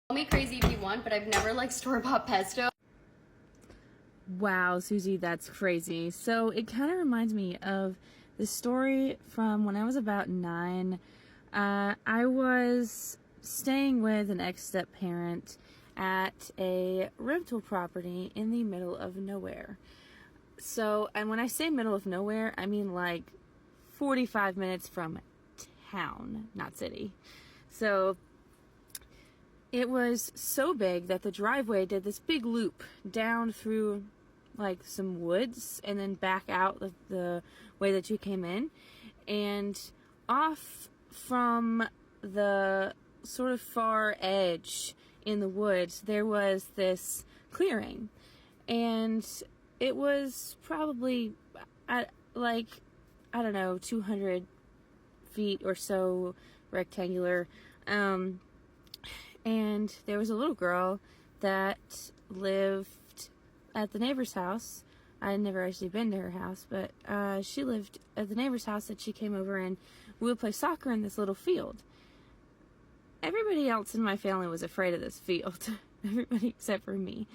Call me crazy if you want, but I've never liked store-bought pesto. Wow, Susie, that's crazy. So it kind of reminds me of the story from when I was about 9. I was staying with an ex-step parent at a rental property in the middle of nowhere. So, and when I say middle of nowhere, I mean like 45 minutes from town, not city. So it was so big that the driveway did this big loop down through like some woods and then back out the way that you came in. And off from the sort of far edge in the woods, there was this clearing. And it was probably at like, I don't know, 200 feet or so rectangular. And there was a little girl that lived at the neighbor's house. I had never actually been to her house, but she lived at the neighbor's house that she came over, and we would play soccer in this little field. Everybody else in my family was afraid of this field. Everybody except for me.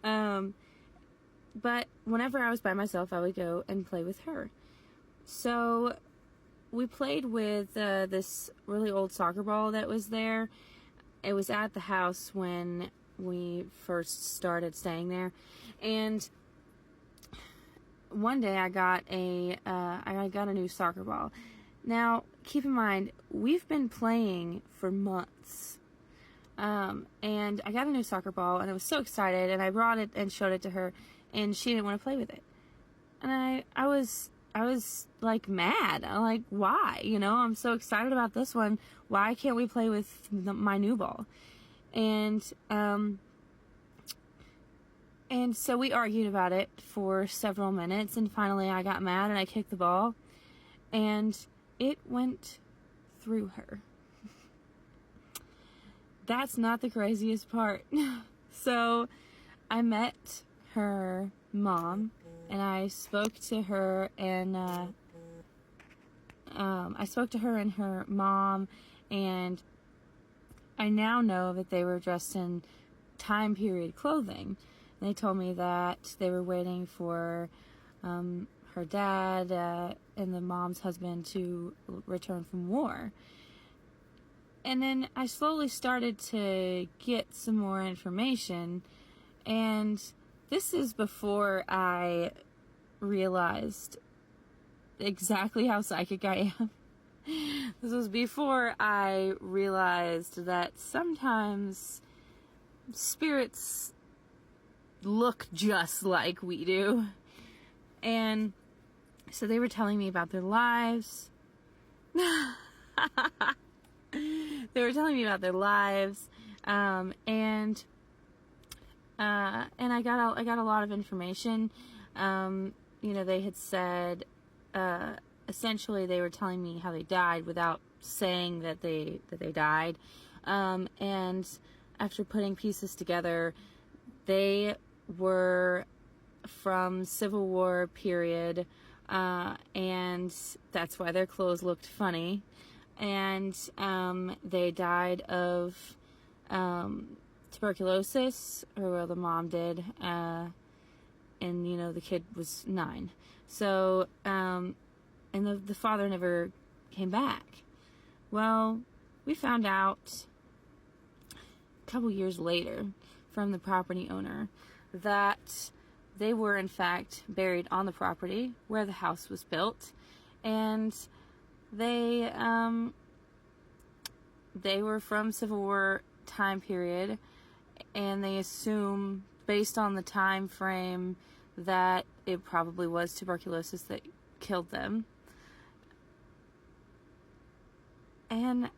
But whenever I was by myself, I would go and play with her. So we played with this really old soccer ball that was there. It was at the house when we first started staying there, and one day I got a new soccer ball. Now, keep in mind, we've been playing for months, and I got a new soccer ball, and I was so excited, and I brought it and showed it to her, and she didn't want to play with it, and I was like mad. I'm like, why? You know, I'm so excited about this one. Why can't we play with my new ball? And so we argued about it for several minutes, and finally I got mad and I kicked the ball, and it went through her. That's not the craziest part. So I met her mom, and I spoke to her, and her mom, and I now know that they were dressed in time period clothing. And they told me that they were waiting for her dad and the mom's husband to return from war. And then I slowly started to get some more information, and this is before I realized exactly how psychic I am. This was before I realized that sometimes spirits look just like we do. And so they were telling me about their lives. They were telling me about their lives, and I got a lot of information. You know, they had said, essentially they were telling me how they died without saying that they died. And after putting pieces together, they were from Civil War period, and that's why their clothes looked funny. And they died of tuberculosis, or well, the mom did, and you know, the kid was 9. So and the father never came back. Well, we found out a couple years later from the property owner that they were in fact buried on the property where the house was built, and they were from Civil War time period, and they assume, based on the time frame, that it probably was tuberculosis that killed them. And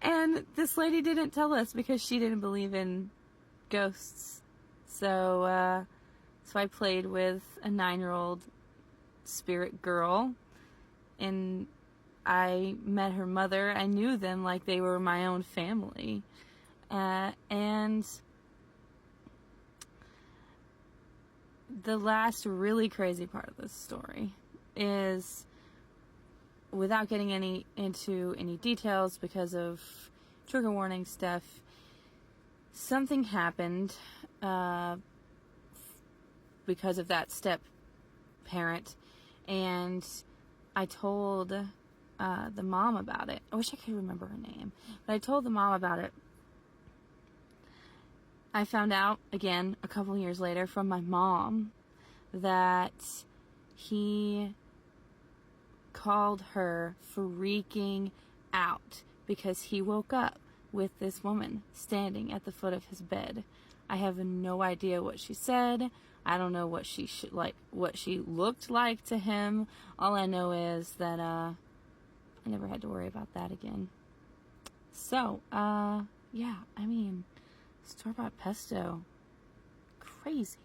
and this lady didn't tell us because she didn't believe in ghosts. So I played with a 9-year-old spirit girl, and I met her mother. I knew them like they were my own family. And the last really crazy part of this story is, without getting into any details because of trigger warning stuff. Something happened because of that step parent, and I told the mom about it. I wish I could remember her name, but I told the mom about it. I found out, again, a couple years later from my mom that he called her freaking out because he woke up with this woman standing at the foot of his bed. I have no idea what she said. I don't know what she what she looked like to him. All I know is that I never had to worry about that again. So, yeah, I mean, store-bought pesto, crazy.